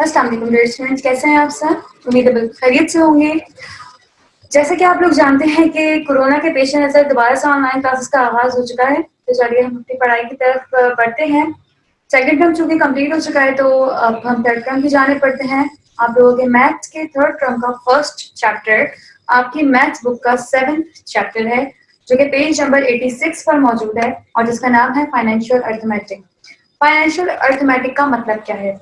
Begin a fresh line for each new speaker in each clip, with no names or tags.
अस्सलाम वालेकुम dear students, कैसे हैं आप सब? उम्मीद है बिल्कुल खैरियत से होंगे। जैसे कि आप लोग जानते हैं कि कोरोना के पेश नज़र दोबारा से ऑनलाइन क्लासेस का आगाज हो चुका है, तो चलिए हम अपनी पढ़ाई की तरफ बढ़ते हैं। सेकंड टर्म चूंकि कंप्लीट हो चुका है, तो अब हम थर्ड टर्म की जाने पड़ते हैं। आप लोगों के मैथ्स के थर्ड टर्म का फर्स्ट चैप्टर आपकी मैथ्स बुक का 7th चैप्टर है, जो कि पेज नंबर 86 पर मौजूद है और जिसका नाम है फाइनेंशियल अर्थमेटिक। फाइनेंशियल अर्थमेटिक का मतलब क्या है?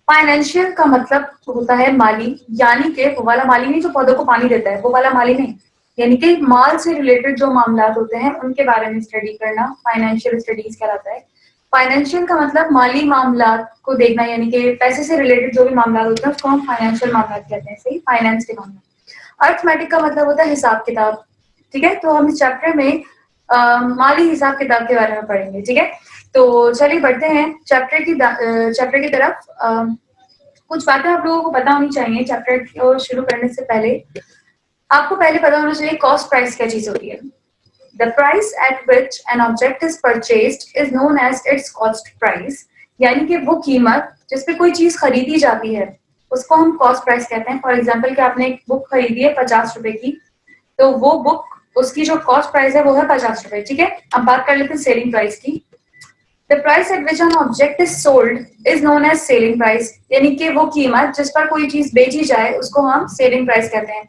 फाइनेंशियल का मतलब होता है माली, यानी कि वो वाला माली नहीं जो पौधों को पानी देता है, वो वाला माली नहीं, यानी कि माल से रिलेटेड जो मामलात होते हैं उनके बारे में स्टडी करना फाइनेंशियल स्टडीज कहलाता है। फाइनेंशियल का मतलब माली मामलात को देखना, यानी कि पैसे से रिलेटेड जो भी मामलात होते हैं उसको हम फाइनेंशियल मामलात कहते हैं, सही, फाइनेंस के मामला। अर्थमेटिक का मतलब होता है हिसाब किताब। ठीक है, तो हम इस चैप्टर में माली हिसाब किताब के बारे में पढ़ेंगे। ठीक है, तो चलिए बढ़ते हैं चैप्टर की तरफ। कुछ बातें आप लोगों को पता होनी चाहिए चैप्टर को शुरू करने से पहले। आपको पहले पता होना चाहिए कॉस्ट प्राइस क्या चीज होती है। The price at which an object is purchased is known as its cost price, यानी कि वो कीमत जिस पे कोई चीज खरीदी जाती है उसको हम कॉस्ट प्राइस कहते हैं। फॉर एग्जाम्पल कि आपने एक बुक खरीदी है 50 रुपए की, तो वो बुक, उसकी जो कॉस्ट प्राइस है वो है 50 रुपए। ठीक है, अब बात कर लेते हैं सेलिंग प्राइस की। The price at which an object is sold is known as selling price, यानी कि वो कीमत जिस पर कोई चीज बेची जाए उसको हम सेलिंग प्राइस कहते हैं।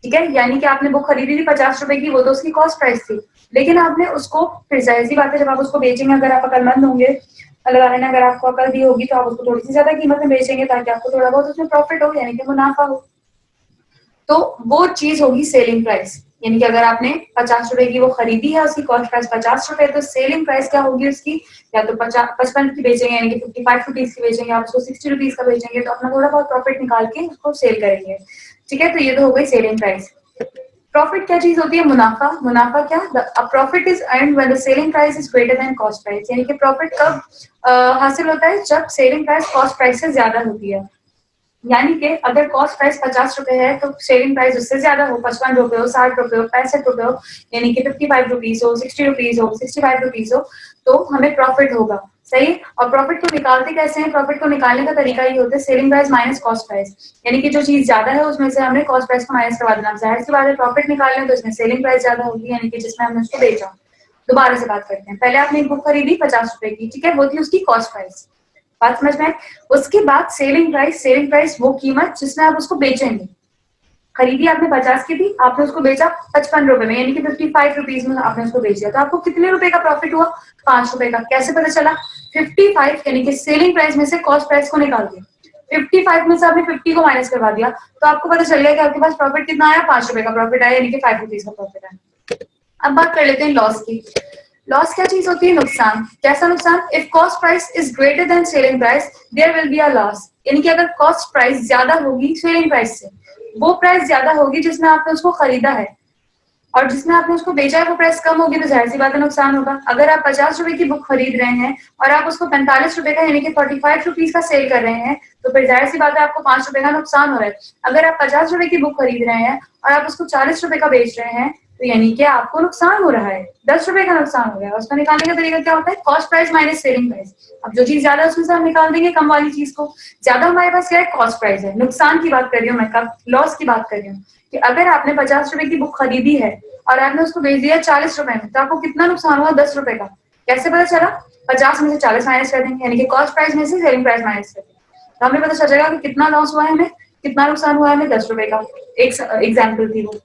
ठीक है, यानी कि आपने बुक खरीदी थी 50 रुपए की, वो तो उसकी कॉस्ट प्राइस थी, लेकिन आपने उसको, फिर जाहिर सी बात है जब आप उसको बेचेंगे, अगर आप अकलमंद होंगे, अल्लाह वाले ने अगर आपको अकल दी होगी, तो आप उसको थोड़ी सी ज्यादा कीमत में बेचेंगे ताकि आपको थोड़ा बहुत उसमें प्रॉफिट हो, यानी कि मुनाफा हो। तो वो चीज होगी सेलिंग प्राइस, यानी कि अगर आपने 50 रुपए की वो खरीदी है, उसकी कॉस्ट प्राइस 50 रुपए, तो सेलिंग प्राइस क्या होगी उसकी, या तो 55 की बेचेंगे, यानी कि 55 रुपीज की बेचेंगे, आप उसको 60 रुपीज का बेचेंगे, तो अपना थोड़ा बहुत प्रॉफिट निकाल के उसको सेल करेंगे। ठीक है, तो ये तो हो गई सेलिंग प्राइस। प्रॉफिट क्या चीज होती है? मुनाफा। मुनाफा क्या? Profit is earned when the selling price is greater then cost price, यानी कि प्रॉफिट कब हासिल होता है? जब सेलिंग प्राइस कॉस्ट प्राइस से ज्यादा होती है। यानी कि अगर कॉस्ट प्राइस 50 रुपए है तो सेलिंग प्राइस उससे ज्यादा हो, 55 रुपए हो, 60 रुपए हो, 65 रुपए हो, यानी कि 55 रुपीज हो, 60 रुपीज हो, 65 रुपीज हो, तो हमें प्रॉफिट होगा। सही। और प्रॉफिट को निकालते कैसे हैं? प्रॉफिट को निकालने का तरीका ये होता है selling price minus cost price, यानी कि जो चीज ज्यादा है उसमें से हमने कॉस्ट प्राइस को माइनस करवा देना। जाहिर सी बात है प्रॉफिट निकाल लें तो इसमें सेलिंग प्राइस ज्यादा होगी, यानी कि जिसमें हमने उसको बेचा। दोबारा से बात करते हैं, पहले आपने एक बुक खरीदी 50 रुपए की, ठीक है, वो थी उसकी कॉस्ट प्राइस, बात समझ में आए? उसके बाद सेलिंग प्राइस, सेलिंग प्राइस वो कीमत जिसमें आप उसको बेचेंगे। खरीदी आपने 50 की थी, आपने उसको बेचा 55 रुपए में, यानी कि 55 रुपीज में आपने उसको बेच दिया, तो आपको कितने रुपए का प्रॉफिट हुआ? 5 रुपए का। कैसे पता चला? 55, यानी कि सेलिंग प्राइस में से कॉस्ट प्राइस को निकाल दिया, 55 में से आपने 50 को माइनस करवा दिया, तो आपको पता चल गया कि आपके पास प्रॉफिट कितना आया? 5 रुपए का प्रॉफिट आया, यानी कि 5 रुपीज का प्रॉफिट आया। अब बात कर लेते हैं लॉस की। लॉस क्या चीज होती है? नुकसान। कैसा नुकसान? If cost price is greater than selling price there will be a loss, यानी कि अगर कॉस्ट प्राइस ज्यादा होगी सेलिंग प्राइस से, वो प्राइस ज्यादा होगी जिसमें आपने उसको खरीदा है, और जिसमें आपने उसको बेचा है वो प्राइस कम होगी, तो जाहिर सी बात है नुकसान होगा। अगर आप 50 रुपए की बुक खरीद रहे हैं और आप उसको 45 रुपए का, यानी कि 45 रुपीज का सेल कर रहे हैं, तो फिर जाहिर सी बात है आपको 5 रुपए का नुकसान हो रहा है। अगर आप 50 रुपए की बुक खरीद रहे हैं और आप उसको 40 रुपए का बेच रहे हैं, तो यानी कि आपको नुकसान हो रहा है, 10 रुपए का नुकसान हो रहा है। उसका निकालने का तरीका क्या होता है? Cost price minus selling price. अब जो चीज ज्यादा है उसमें से हम निकाल देंगे कम वाली चीज को। ज्यादा हमारे पास क्या है? कॉस्ट प्राइस है। नुकसान की बात कर रही हूँ मैं, कब? लॉस की बात कर रही हूँ कि अगर आपने 50 रुपए की बुक खरीदी है और आपने उसको बेच दिया 40 रुपए में, तो आपको कितना नुकसान हुआ? 10 रुपए का। कैसे पता चला? 50 में से 40 माइनस कर देंगे, यानी कि कॉस्ट प्राइस में से सेलिंग प्राइस माइनस कर देंगे, तो हमें पता चल जाएगा कि कितना लॉस हुआ है हमें, कितना नुकसान हुआ है हमें? 10 रुपए का। एक एग्जाम्पल थी वो।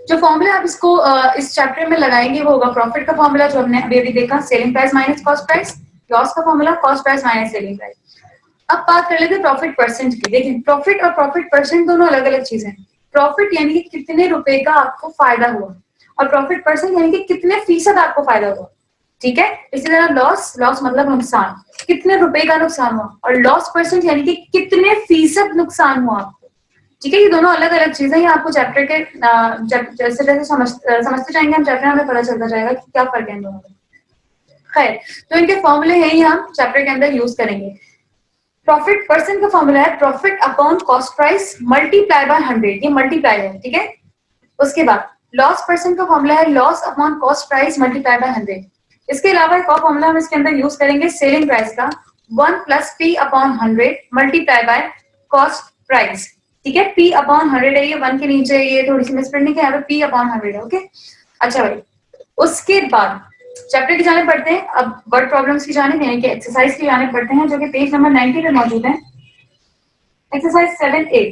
जो फॉर्मूला आप इसको इस चैप्टर में लगाएंगे वो होगा प्रॉफिट का फॉर्मूला, जो हमने अभी अभी देखा, selling price minus cost price. Loss का formula cost price minus selling price. अब बात कर लेते हैं प्रॉफिट परसेंट की। देखिए, प्रॉफिट और प्रॉफिट परसेंट दोनों अलग अलग चीजें हैं। प्रॉफिट यानी कि कितने रुपए का आपको फायदा हुआ, और प्रॉफिट परसेंट यानी कि कितने फीसद आपको फायदा हुआ। ठीक है, इसी तरह लॉस, लॉस मतलब नुकसान, कितने रुपए का नुकसान हुआ, और लॉस परसेंट यानी कि कितने फीसद नुकसान हुआ आपको। ठीक है, ये दोनों अलग अलग चीजें, ये आपको चैप्टर के जैसे जैसे समझते जाएंगे हम चैप्टर, हमें पता चलता जाएगा कि क्या फर्क है इन दोनों में। खैर, तो इनके फॉर्मूले हैं ही हम चैप्टर के अंदर यूज करेंगे। प्रॉफिट परसेंट का फॉर्मूला है profit upon cost price multiply by 100, ये मल्टीप्लाई है। ठीक है, उसके बाद लॉस परसेंट का फॉर्मूला है loss upon cost price multiply by 100। इसके अलावा एक और फॉर्मूला हम इसके अंदर यूज करेंगे सेलिंग प्राइस का, 1 plus P upon 100 multiply by cost price. ठीक है, पी अपॉन 100 है, ये 1 के नीचे ये थोड़ी सी मिसप्रिंटिंग है, यहाँ पे पी अपॉन 100 है। ओके, अच्छा भाई, उसके बाद चैप्टर की जाने पढ़ते हैं, अब वर्ड प्रॉब्लम्स की जाने यानी कि एक्सरसाइज की जाने पढ़ते हैं, जो कि पेज नंबर 90 पे मौजूद है, एक्सरसाइज 7A।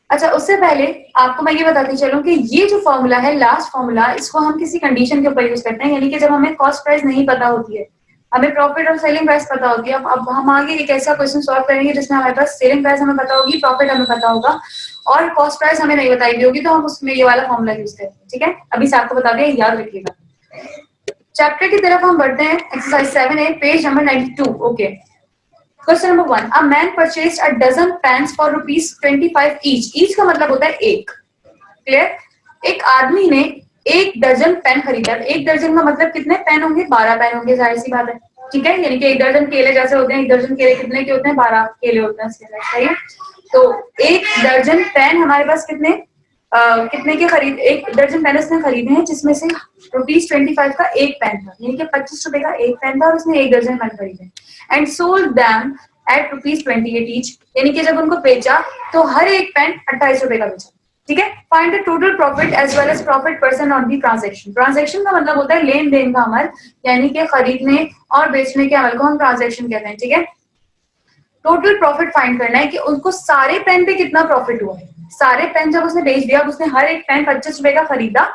अच्छा, उससे पहले आपको मैं ये बताती चलूं कि ये जो फॉर्मूला है, लास्ट फॉर्मूला, इसको हम किसी कंडीशन के ऊपर यूज करते हैं, यानी कि जब हमें कॉस्ट प्राइस नहीं पता होती है, हमें प्रॉफिट और सेलिंग प्राइस पता होती है। अब हम आगे एक ऐसा क्वेश्चन सॉल्व करेंगे जिसमें हमारे पास सेलिंग प्राइस हमें पता होगी, प्रॉफिट हमें पता होगा और कॉस्ट प्राइस हमें नहीं बताई गई होगी, तो हम उसमें ये वाला फॉर्मूला यूज करेंगे। ठीक है, अभी से आपको बता दें, याद रखिएगा। चैप्टर की तरफ हम बढ़ते हैं, exercise 7A, page number 92। Okay, question number 1, a man purchased a dozen pens for ₹25 each. Each का मतलब होता है एक। क्लियर? एक आदमी ने एक दर्जन पेन खरीदा। एक दर्जन का मतलब कितने पेन होंगे? 12 पेन होंगे, जाहिर सी बात है। ठीक है, यानी कि एक दर्जन केले जैसे होते हैं, एक दर्जन केले कितने के होते हैं? 12 केले होते हैं, सही है। तो एक दर्जन पेन हमारे पास कितने के खरीद, एक दर्जन पेन उसने खरीदे हैं, जिसमें से ₹25 का एक पेन था, यानी कि ₹25 का एक पेन था और उसने एक दर्जन पेन खरीदे and sold them at ₹28 each, यानी कि जब उनको बेचा तो हर एक पेन ₹28 का बेचा। ठीक है, find the total profit as well as profit percent on the transaction. Transaction का मतलब होता है लेन देन का अमल, यानी कि खरीदने और बेचने के अमल को हम ट्रांजेक्शन कहते हैं। ठीक है, टोटल प्रॉफिट फाइंड करना है कि उनको सारे पेन पे कितना प्रॉफिट हुआ है। सारे पेन जब उसने बेच दिया, उसने हर एक पेन ₹25 का खरीदा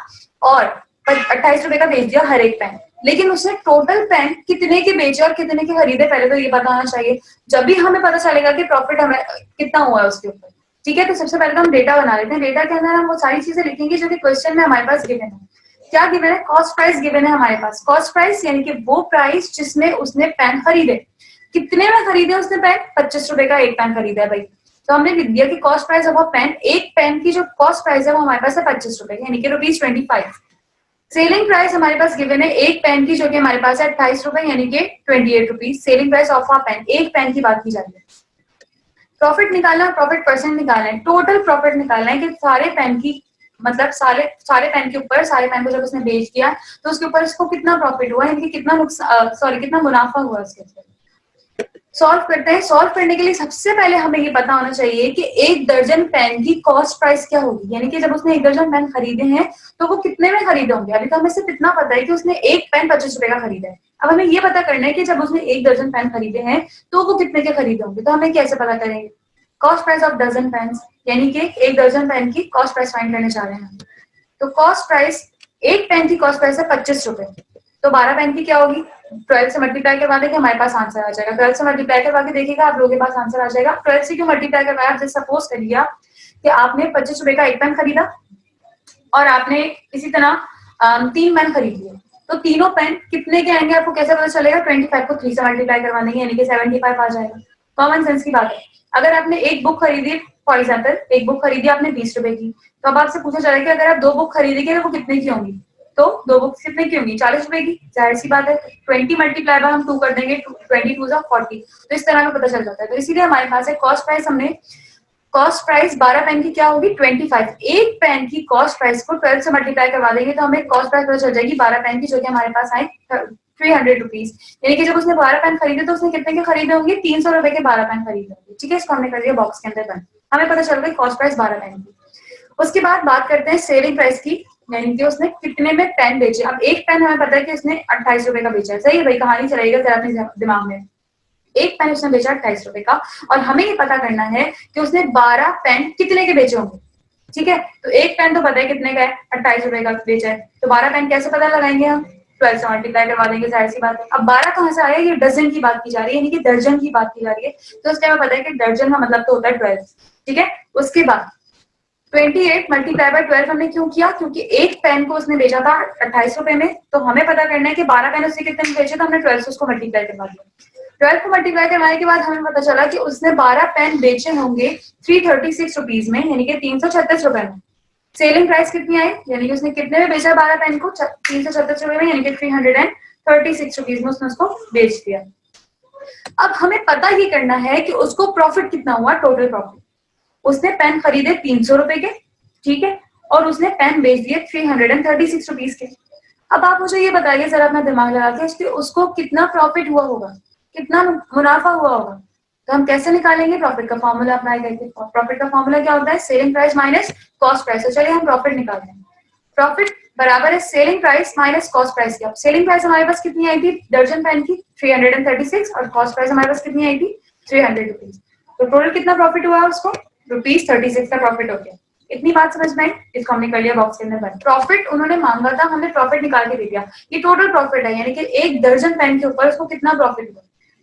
और ₹28 का बेच दिया हर एक पेन, लेकिन उसने टोटल पेन कितने के बेचे और कितने के खरीदे, पहले तो ये पता होना चाहिए, जब भी हमें पता चलेगा कि प्रॉफिट हमें कितना हुआ है उसके ऊपर। ठीक है, तो सबसे पहले तो हम डेटा बना लेते हैं। डेटा के अंदर हम वो सारी चीजें लिखेंगे जो कि क्वेश्चन में हमारे पास गिवन है। क्या गिवन है? कॉस्ट प्राइस गिवन है हमारे पास। कॉस्ट प्राइस यानी कि वो प्राइस जिसमें उसने पेन खरीदे। कितने में खरीदे उसने पेन? ₹25 का एक पेन खरीदा है भाई, तो हमने लिख दिया कि cost price of a pen, एक पेन की जो कॉस्ट प्राइस है वो हमारे पास है ₹25, यानी कि ₹25। सेलिंग प्राइस हमारे पास गिवन है एक पेन की, जो कि हमारे पास है ₹28, यानी कि ₹28। Selling price of a pen, एक पेन की बात की जा रही है। प्रॉफिट निकालना, प्रॉफिट परसेंट निकालना है, टोटल प्रॉफिट निकालना है कि सारे पेन की, मतलब सारे सारे पेन के ऊपर, सारे पेन को जब उसने बेच दिया तो उसके ऊपर उसको कितना प्रॉफिट हुआ, यानी कि कितना नुकसान, सॉरी, कितना मुनाफा हुआ उसके ऊपर। सॉल्व करते हैं। सॉल्व करने के लिए सबसे पहले हमें ये पता होना चाहिए कि एक दर्जन पेन की कॉस्ट प्राइस क्या होगी, यानी कि जब उसने एक दर्जन पेन खरीदे हैं तो वो कितने में खरीदे होंगे। अभी तो हमें सिर्फ इतना पता है कि उसने एक पेन ₹25 का खरीदा है। अब हमें ये पता करना है कि जब उसने एक दर्जन पेन खरीदे हैं तो वो कितने के खरीदे होंगे। तो हमें कैसे पता करेंगे? Cost price of dozen pen, यानी कि एक दर्जन पेन की कॉस्ट प्राइस फाइंड करने जा रहे हैं। तो कॉस्ट प्राइस, एक पेन की कॉस्ट प्राइस है ₹25, तो 12 पेन की क्या होगी? 12 से मल्टीप्लाई करवा देंगे, हमारे पास आंसर आ जाएगा। 12 से मल्टीप्लाई करवा के देखिएगा, आप लोगों के पास आंसर आ जाएगा। 12 से क्यों मल्टीप्लाई करवाया? जैसे सपोज कर लिया कि आपने ₹25 का एक पेन खरीदा और आपने इसी तरह 3 पेन खरीद लिए, तो तीनों पेन कितने के आएंगे आपको कैसे पता चलेगा? 25 को 3 से मल्टीप्लाई करवा देंगे, यानी कि 75 आ जाएगा। कॉमन सेंस की बात है। अगर आपने एक बुक खरीदी, फॉर एग्जाम्पल एक बुक खरीदी आपने ₹20 की, तो अब आपसे पूछा जा रहा है कि अगर आप 2 बुक खरीदेंगे तो वो कितने की होंगी? तो 2 बुक्स कितने की होंगी? ₹40 की। जाहिर सी बात है, 20 मल्टीप्लाई बाय हम 2 कर देंगे, 20 2 40, तो इस तरह का पता चल जाता है। तो इसीलिए हमारे पास है कॉस्ट प्राइस, हमने कॉस्ट प्राइस 12 पेन की क्या होगी? 25। एक पेन की कॉस्ट प्राइस को 12 से मल्टीप्लाई करवा देंगे तो हमें कॉस्ट प्राइस पता चल जाएगी 12 पेन की, जो कि हमारे पास आई ₹300। यानी कि जब उसने 12 पेन खरीदे तो उसने कितने के खरीदे होंगे? ₹300 के 12 पेन खरीदे होंगे। ठीक है, इसको हमने कर दिया बॉक्स के अंदर बंद। हमें पता चल गई कॉस्ट प्राइस 12 पेन की। उसके बाद बात करते हैं सेलिंग प्राइस की, यानी कि उसने कितने में पेन बेचे। अब एक पेन हमें पता है कि उसने ₹28 का बेचा है, सही है भाई, कहानी चलाइएगा जरा अपने दिमाग में। एक पेन उसने बेचा ₹28 का और हमें ये पता करना है कि उसने 12 पेन कितने के बेचे होंगे। ठीक है, तो एक पेन तो पता है कितने का है, ₹28 का बेचा है, तो 12 पेन कैसे पता लगाएंगे हम? 12 से मल्टीप्लाई करवा देंगे, जाहिर सी बात है। अब 12 कहां से आया? ये डजन की बात की जा रही है, यानी कि दर्जन की बात की जा रही है, तो उसके हमें पता है कि दर्जन का मतलब तो होता है 12। ठीक है, उसके बाद 28 मल्टीप्लाई बाय 12 हमने क्यों किया? क्योंकि एक पेन को उसने बेचा था ₹28 में, तो हमें पता करना है कि 12 पेन उसने कितने में बेचे, तो हमने 12 से उसको मल्टीप्लाई करवा दिया। 12 को मल्टीप्लाई करवाने के बाद हमें पता चला कि उसने 12 पेन बेचे होंगे ₹336 में, यानी कि ₹336 में। सेलिंग प्राइस कितनी आई? यानी कि उसने कितने में बेचा 12 पेन को? ₹336 में, यानी कि ₹336 में उसने उसको बेच दिया। अब हमें पता ही करना है कि उसको प्रॉफिट कितना हुआ, टोटल प्रॉफिट। उसने पेन खरीदे ₹300 के, ठीक है, और उसने पेन बेच दिए ₹336 के। अब आप मुझे ये बताइए जरा अपना दिमाग लगा के, उसको कितना प्रॉफिट हुआ होगा? कितना मुनाफा हुआ होगा। तो हम कैसे निकालेंगे, प्रॉफिट का फॉर्मूला अप्लाई करके। प्रॉफिट का फॉर्मूला क्या होता है, selling price minus cost price. तो चलिए हम प्रॉफिट निकालते हैं। प्रॉफिट बराबर है selling price minus cost price की। सेलिंग प्राइस हमारे पास कितनी आई थी दर्जन पेन की 336 और कॉस्ट प्राइस हमारे पास कितनी आई थी 300 रुपीज। तो टोटल कितना प्रॉफिट हुआ उसको ₹36 का प्रॉफिट हो गया। इतनी बात समझ में आई, इसको हमने कर लिया बॉक्स के अंदर बंद। प्रॉफिट उन्होंने मांगा था, हमने प्रॉफिट निकाल के दे दिया। ये टोटल प्रॉफिट है, यानी कि एक दर्जन पेन के ऊपर उसको कितना प्रॉफिट हुआ।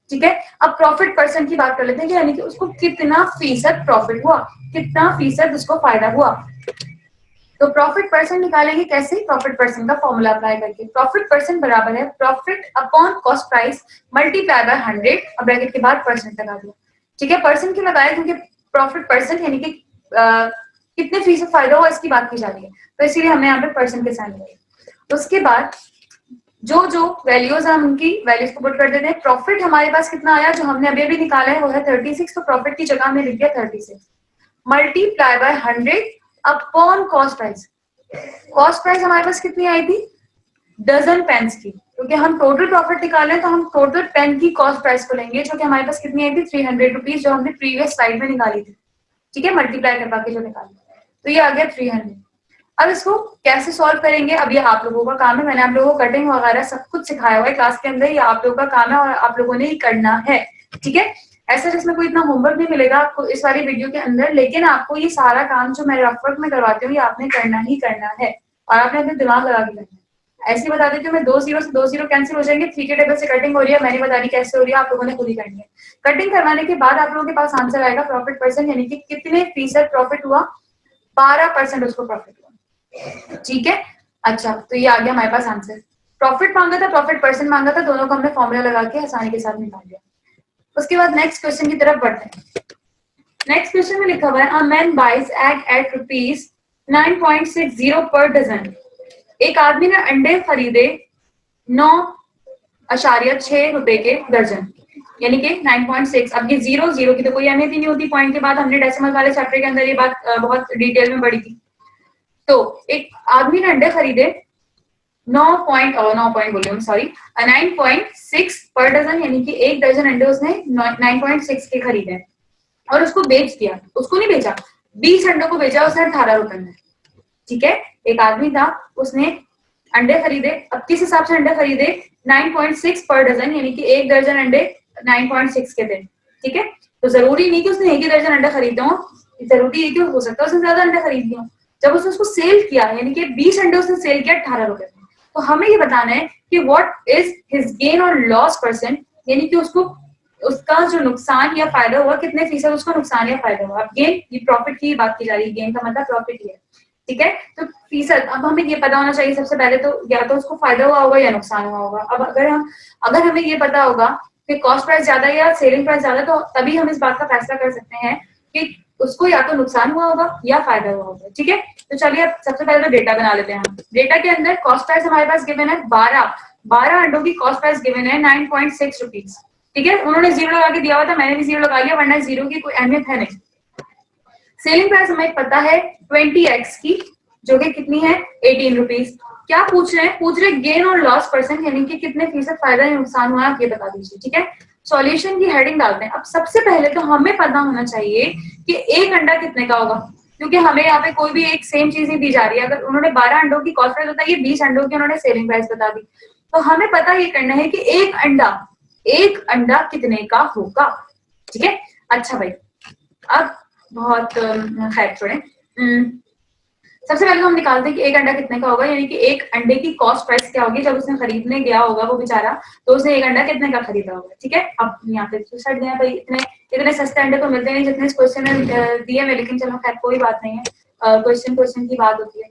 ठीक है, अब प्रॉफिट परसेंट की बात कर लेते हैं कि यानी कि उसको कितना फीसद प्रॉफिट हुआ, कितना फीसद उसको फायदा हुआ। तो प्रॉफिट परसेंट निकालेंगे कैसे, प्रॉफिट परसेंट का फॉर्मूला अप्लाई करके। प्रॉफिट परसेंट बराबर है profit upon cost price multiply by 100 और ब्रैकेट के बाद परसेंट लगा दिया। ठीक है, परसेंट क्यों लगाया, क्योंकि प्रॉफिट परसेंट यानी कि कितने फीसद फायदा हुआ इसकी बात की जा रही है, तो इसीलिए हमने यहाँ पे परसेंट के साइन लिया। उसके बाद जो जो वैल्यूज हम उनकी वैल्यूज को पुट कर देते हैं। प्रॉफिट हमारे पास कितना आया, जो हमने अभी अभी निकाला है वो है 36। तो प्रॉफिट की जगह हमने लिख दिया 36 multiply by 100 upon cost price. Cost price हमारे पास कितनी आई थी डजन पेन्स की, क्योंकि हम टोटल प्रॉफिट निकाले तो हम टोटल पेन की कॉस्ट प्राइस को लेंगे, जो कि हमारे पास कितनी आई थी 300 रुपीज, जो हमने प्रीवियस स्लाइड में निकाली थी। ठीक है, मल्टीप्लाई करवा के जो निकाली, तो ये आ गया 300। अब इसको कैसे सॉल्व करेंगे, अब ये आप लोगों का काम है। मैंने आप लोगों को कटिंग वगैरह सब कुछ सिखाया हुआ है क्लास के अंदर, ये आप लोगों का काम है और आप लोगों ने ही करना है। ठीक है, ऐसा जिसमें कोई इतना होमवर्क नहीं मिलेगा आपको इस वाली वीडियो के अंदर, लेकिन आपको ये सारा काम जो मैं रफ वर्क में करवाती हूँ ये आपने करना ही करना है और आपने अपने दिमाग लगा के करना है। ऐसे बता देती हूँ मैं, 2 0 से 2 0 कैंसिल हो जाएंगे। 3 के टेबल से कटिंग हो रही है, मैंने बता दी कैसे हो रही है, आप लोगों ने खुद ही करनी है। कटिंग करवाने के बाद आप लोगों के पास आंसर आएगा प्रॉफिट परसेंट, यानी कि कितने फीसद प्रॉफिट हुआ, 12% उसको प्रॉफिट हुआ। ठीक है, अच्छा तो ये आ गया हमारे पास आंसर। प्रॉफिट मांगा था, प्रॉफिट परसेंट मांगा था, दोनों को हमने फॉर्मूला लगा के आसानी के साथ निकाल दिया। उसके बाद नेक्स्ट क्वेश्चन की तरफ बढ़ते हैं। नेक्स्ट क्वेश्चन में लिखा हुआ है, a man buys eggs at ₹9.60 per dozen. एक आदमी ने अंडे खरीदे 9.6 रुपए के दर्जन, यानी कि 9.6। अब ये 0 की तो कोई अहमियत ही नहीं होती, पॉइंट के बाद हमने डेसिमल वाले चैप्टर के अंदर ये बात बहुत डिटेल में पढ़ी थी। तो एक आदमी ने अंडे खरीदे 9.6 पर डजन, यानी कि एक दर्जन अंडे उसने 9.6 के खरीदे और उसको बेच दिया। उसको नहीं बेचा, 20 अंडों को बेचा उसने 18 रुपए में। ठीक है, एक आदमी था, उसने अंडे खरीदे, अब किस हिसाब से अंडे खरीदे 9.6 पर डजन, यानी कि एक दर्जन अंडे 9.6 के थे। ठीक है, तो जरूरी नहीं कि उसने एक ही दर्जन अंडे खरीदे हो, जरूरी है कि हो सकता है उसने ज्यादा अंडे खरीद लिए हो। जब उसने उसको सेल किया, यानी कि 20 अंडे उसने सेल किया 18 रुपए में, तो हमें ये बताना है कि व्हाट इज हिज गेन और लॉस परसेंट, यानी कि उसको उसका जो नुकसान या फायदा हुआ कितने फीसद उसको नुकसान या फायदा हुआ। अब गेन, ये प्रॉफिट की बात की जा रही है, गेन का मतलब प्रॉफिट ही है। ठीक है, तो फीसद, अब हमें ये पता होना चाहिए सबसे पहले तो, या तो उसको फायदा हुआ होगा या नुकसान हुआ होगा। अब अगर हमें ये पता होगा कि कॉस्ट प्राइस ज्यादा है या सेलिंग प्राइस ज्यादा, तो तभी हम इस बात का फैसला कर सकते हैं कि उसको या तो नुकसान हुआ होगा या फायदा हुआ होगा। ठीक है, तो चलिए अब सबसे पहले तो डेटा बना लेते हैं हम। डेटा के अंदर कॉस्ट प्राइस हमारे पास गिवन है 12 अंडों की कॉस्ट प्राइस गिवन है 9.6 रुपीज। ठीक है, उन्होंने 0 लगा के दिया हुआ था, मैंने भी 0 लगा लिया, वरना 0 की कोई अहमियत है नहीं। सेलिंग प्राइस हमें पता है 20x की, जो कि कितनी है 18 रुपीज। क्या पूछ रहे हैं, पूछ रहे गेन और लॉस परसेंट, यानी कि कितने फीसद फायदा या नुकसान हुआ, आप ये बता दीजिए। ठीक है, सॉल्यूशन की हेडिंग डालते हैं। अब सबसे पहले तो हमें पता होना चाहिए कि एक अंडा कितने का होगा, क्योंकि हमें यहाँ पे कोई भी एक सेम चीज नहीं दी जा रही है। अगर उन्होंने 12 अंडों की कॉस्ट प्राइस बताई है, 20 अंडों की उन्होंने सेलिंग प्राइस बता दी, तो हमें पता ये करना है कि एक अंडा कितने का होगा। ठीक है, अच्छा भाई, अब बहुत खैर छोड़े, सबसे पहले हम निकालते हैं कि एक अंडा कितने का होगा, यानी कि एक अंडे की कॉस्ट प्राइस क्या होगी जब उसने खरीदने गया होगा वो बेचारा, तो उसने एक अंडा कितने का खरीदा होगा। ठीक है, अब यहाँ पे छट गया भाई, इतने सस्ते अंडे तो मिलते नहीं जितने इस क्वेश्चन में दिए हुए, लेकिन चलो खैर कोई बात नहीं है, क्वेश्चन की बात होती है।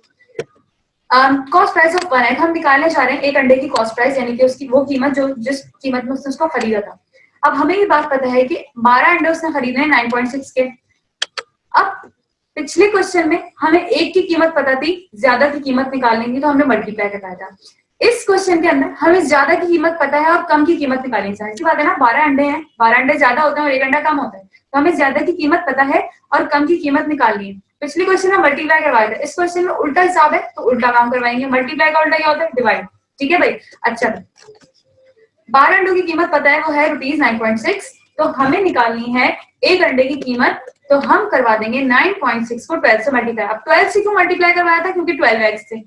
कॉस्ट प्राइस ऑफ 1 एग हम निकालने जा रहे हैं एक अंडे की कॉस्ट प्राइस, यानी कि उसकी वो कीमत जो जिस कीमत में उसने उसको खरीदा था। अब हमें ये बात पता है कि 12 अंडे उसने खरीदे हैं 9.6 के। अब पिछले क्वेश्चन में हमें एक की कीमत पता थी, ज्यादा की कीमत निकालने की, तो हमने मल्टीप्लाई कराया था। इस क्वेश्चन के अंदर हमें ज्यादा की कीमत पता है और कम की कीमत निकालनी चाहिए। ऐसी बात है ना, 12 अंडे हैं, 12 अंडे ज्यादा होते हैं और एक अंडा कम होता है, तो हमें ज्यादा की कीमत पता है और कम की कीमत निकालनी है। पिछले क्वेश्चन में मल्टीप्लाई करवाया था, इस क्वेश्चन में उल्टा हिसाब है तो उल्टा काम करवाएंगे। मल्टीप्लाई का उल्टा क्या होता है, डिवाइड। ठीक है भाई, अच्छा 12 अंडों की कीमत पता है वो है ₹9.6, तो हमें निकालनी है एक अंडे की कीमत, तो हम करवा देंगे 9.6 को 12 से मल्टीप्लाई। अब 12 से क्यों मल्टीप्लाई करवाया था, क्योंकि 12x से,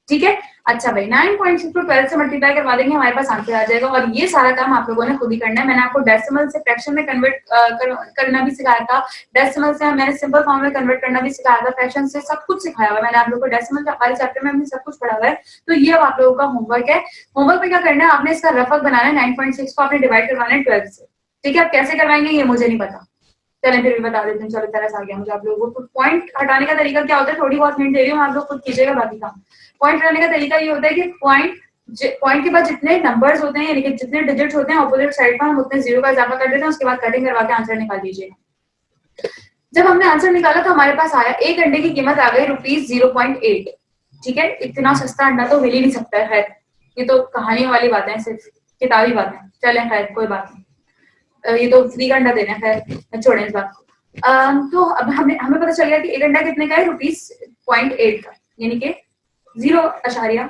ठीक है। अच्छा भाई 9.6 को 12 से मल्टीप्लाई करवा देंगे, हमारे पास आंसर आ जाएगा। और ये सारा काम आप लोगों ने खुद ही करना है। मैंने आपको डेसिमल से फ्रैक्शन में कन्वर्ट करना भी सिखाया था, डेसिमल से मैंने सिंपल फॉर्म में कन्वर्ट करना भी सिखाया था, फ्रैक्शन से सब कुछ सिखाया हुआ है मैंने आप लोगों को। डेसिमल वाले चैप्टर में हमने सब कुछ पढ़ा हुआ है। तो ये अब आप लोगों का होमवर्क है। होमवर्क में क्या करना है, आपने इसका रफक बनाना है। 9.6 को आपने डिवाइड करवाना है 12 से, ठीक है। अब कैसे करवाएंगे ये मुझे नहीं पता, चलें फिर भी बता देते हैं। चलो तरह से आ गया मुझे। आप लोगों को पॉइंट हटाने का तरीका क्या होता है, थोड़ी बहुत हिंट दे रही हूँ, आप लोग खुद कीजिएगा बाकी काम। पॉइंट हटाने का तरीका ये होता है कि पॉइंट के बाद जितने नंबर्स होते हैं, यानी कि जितने डिजिट्स होते हैं ऑपोजिट साइड पर, हम उतने जीरो का इजाफा कर देते हैं, उसके बाद कटिंग करवा के आंसर निकाल दीजिएगा। जब हमने आंसर निकाला तो हमारे पास आया एक अंडे की कीमत आ गई ₹0.8, ठीक है। इतना सस्ता अंडा तो मिल ही नहीं सकता है। खैर ये तो कहानियों वाली बातें, सिर्फ किताबी बातें, चलें खैर कोई बात नहीं, ये तो फ्री का अंडा देना है, खैर छोड़ें इस बात को। तो अब हमें पता चल गया कि एक अंडा कितने का है, ₹0.8 का, यानी कि 0.8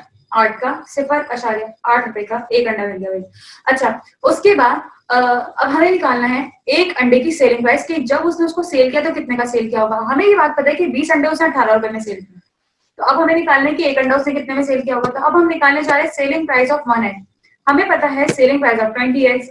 का, 0.8 रुपए का एक अंडा मिल गया भाई। अच्छा उसके बाद अब हमें निकालना है एक अंडे की सेलिंग प्राइस, कि जब उसने उसको सेल किया तो कितने का सेल किया होगा। हमें ये बात पता है कि 20 अंडे उसने 18 रुपए में सेल किया, तो अब हमें निकालना है कि एक अंडा उसने कितने में सेल किया होगा। तो अब हम निकालने जा रहे हैं सेलिंग प्राइस ऑफ 1 एग। हमें पता है सेलिंग प्राइस ऑफ 20 एग्स।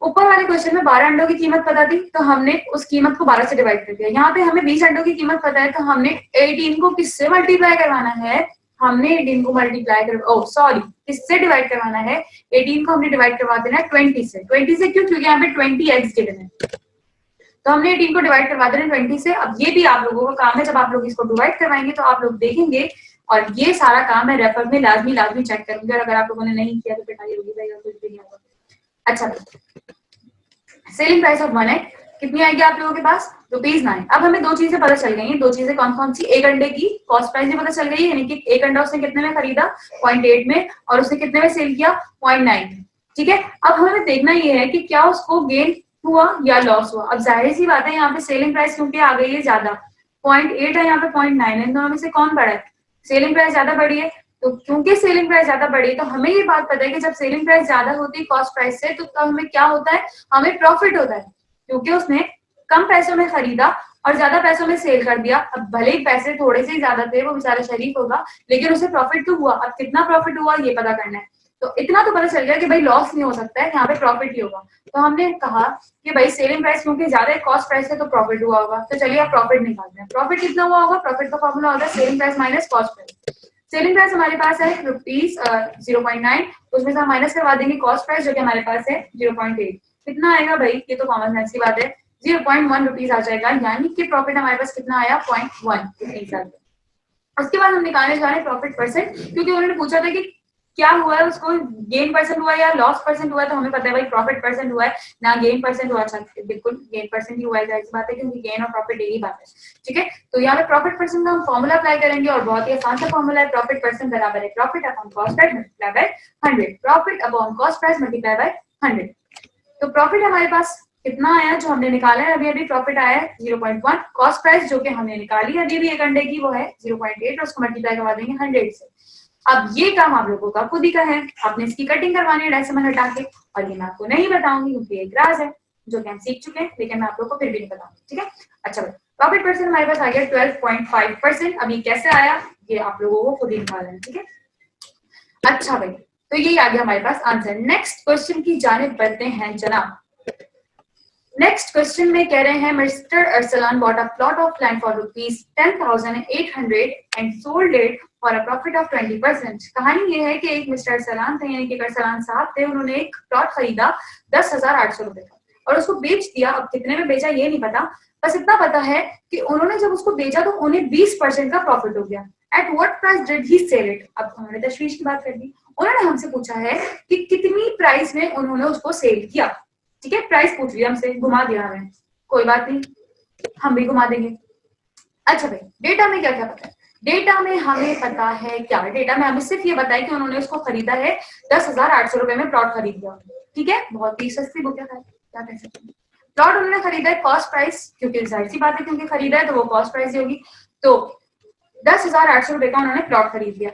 ऊपर वाले क्वेश्चन में 12 अंडों की कीमत पता थी, तो हमने उस कीमत को 12 से डिवाइड कर दिया। यहाँ पे हमें 20 अंडों की कीमत पता है, तो हमने 18 को किससे मल्टीप्लाई करवाना है, हमने 18 को मल्टीप्लाई कर किससे डिवाइड करवाना है, 18 को हमने डिवाइड करवा देना है 20 से। 20 से क्यों, क्योंकि यहाँ पे 20 एग्स गिवन है, तो हमने 18 को डिवाइड करवा देना 20 से। अब ये भी आप लोगों का काम है, जब आप लोग इसको डिवाइड करवाएंगे तो आप लोग देखेंगे, और ये सारा काम मैं रेफर में लाजमी चेक करूंगी, और अगर आप लोगों ने नहीं किया तो पिटाई होगी भाई, और कुछ भी नहीं होगा। अच्छा सेलिंग प्राइस ऑफ 1 एग कितनी आएगी आप लोगों के पास, ₹9। अब हमें दो चीजें पता चल गई हैं। दो चीजें कौन कौन सी, एक अंडे की कॉस्ट प्राइस भी पता चल गई है, यानी कि एक अंडा उसने कितने में खरीदा 0.8 में, और उसने कितने में सेल किया 0.9 में, ठीक है। अब हमें देखना ये है कि क्या उसको गेन हुआ या लॉस हुआ। अब जाहिर सी बात है यहाँ पे सेलिंग प्राइस क्योंकि आ गई है ज्यादा, 0.8 है यहाँ पे 0.9 है, दोनों में से कौन बड़ा है, सेलिंग प्राइस ज्यादा बढ़ी है। तो क्योंकि सेलिंग प्राइस ज्यादा बढ़ी, तो हमें ये बात पता है कि जब सेलिंग प्राइस ज्यादा होती है कॉस्ट प्राइस से, तो तब हमें क्या होता है, हमें प्रॉफिट होता है, क्योंकि उसने कम पैसों में खरीदा और ज्यादा पैसों में सेल कर दिया। अब भले ही पैसे थोड़े से ही ज्यादा थे, वो बेचारा शरीफ होगा, लेकिन उसे प्रॉफिट तो हुआ। अब कितना प्रॉफिट हुआ ये पता करना है। तो इतना तो पता चल गया कि भाई लॉस नहीं हो सकता है, यहाँ पे प्रॉफिट ही होगा। तो हमने कहा कि भाई सेलिंग प्राइस क्योंकि ज्यादा है कॉस्ट प्राइस है, तो प्रॉफिट हुआ होगा। तो चलिए आप प्रॉफिट निकालते हैं। प्रॉफिट कितना हुआ होगा, प्रॉफिट का फॉर्मूला होगा selling price minus cost price. Selling price हमारे पास है ₹0.9, उसमें से हम माइनस करवा देंगे कॉस्ट प्राइस जो कि हमारे पास है 0.8। कितना आएगा भाई, ये तो कॉमन सेंस की बात है, 0.1 रुपीज आ जाएगा, यानी कि प्रॉफिट हमारे पास कितना आया 0.1 रुपीज आ गया। उसके बाद हम निकालने जा रहे हैं प्रॉफिट परसेंट, क्योंकि उन्होंने पूछा था कि क्या हुआ है, उसको गेन परसेंट हुआ है या लॉस परसेंट हुआ है, तो हमें पता है भाई प्रॉफिट परसेंट हुआ है ना गेन परसेंट हुआ। अच्छा बिल्कुल गेन परसेंट ही हुआ है, जाहिर सी बात है, क्योंकि गेन और प्रॉफिट यही बात है, ठीक है। तो यहाँ पे प्रॉफिट परसेंट का हम फॉर्मूला अप्लाई करेंगे, और बहुत ही आसान सा फॉर्मूला है, प्रॉफिट परसेंट बराबर है profit upon cost price multiply by 100, profit upon cost price multiply by 100। तो प्रॉफिट हमारे पास कितना आया जो हमने निकाला है, अभी प्रॉफिट आया है 0.1, कॉस्ट प्राइस जो कि हमने निकाली है अभी भी एक अंडे की वो है 0.8, और उसको मल्टीप्लाई करवा देंगे 100 से। अब ये काम आप लोगों का खुद ही का है, आपने इसकी कटिंग करवानी है डेसिमल हटा के, और ये मैं आपको नहीं बताऊंगी क्योंकि एक राज है जो कि हम सीख चुके हैं, लेकिन मैं आप लोगों को फिर भी नहीं बताऊंगी, ठीक है। अच्छा प्रॉफिट परसेंट हमारे पास आ गया 12.5%। अब ये कैसे आया ये आप लोगों को खुद ही निकालना है, ठीक है। अच्छा भाई तो यही आ गया हमारे पास आंसर। नेक्स्ट क्वेश्चन की जानिब बढ़ते हैं जनाब। नेक्स्ट क्वेश्चन में कह रहे हैं mister Arsalan bought a plot of land for ₹10,800 and sold it for a profit of 20%। कहानी ये है कि एक मिस्टर अरसलान थे, यानी कि अरसलान साहब थे, उन्होंने एक प्लॉट खरीदा 10,800 रुपए का और उसको बेच दिया। अब कितने में बेचा ये नहीं पता, बस इतना पता है कि उन्होंने जब उसको बेचा तो उन्हें 20% का प्रॉफिट हो गया। At what price did he sell it. अब हमने तशवीश की बात कर दी, उन्होंने हमसे पूछा है कि कितनी प्राइस में उन्होंने उसको सेल किया, ठीक है। प्राइस पूछ लिया हमसे, घुमा दिया हमें, कोई बात नहीं हम भी घुमा देंगे। अच्छा भाई डेटा में क्या क्या पता है, डेटा में हमें पता है क्या, डेटा में हमें सिर्फ ये बताया कि उन्होंने उसको खरीदा है 10,800 रुपए में प्लॉट खरीद लिया, ठीक है। बहुत ही सस्ती बुक है, क्या कह सकते हैं। प्लॉट उन्होंने खरीदा है कॉस्ट प्राइस, क्योंकि जाहिर सी बात है क्योंकि खरीदा है तो वो कॉस्ट प्राइस ही होगी। तो 10,800 रुपए का उन्होंने प्लॉट खरीद लिया।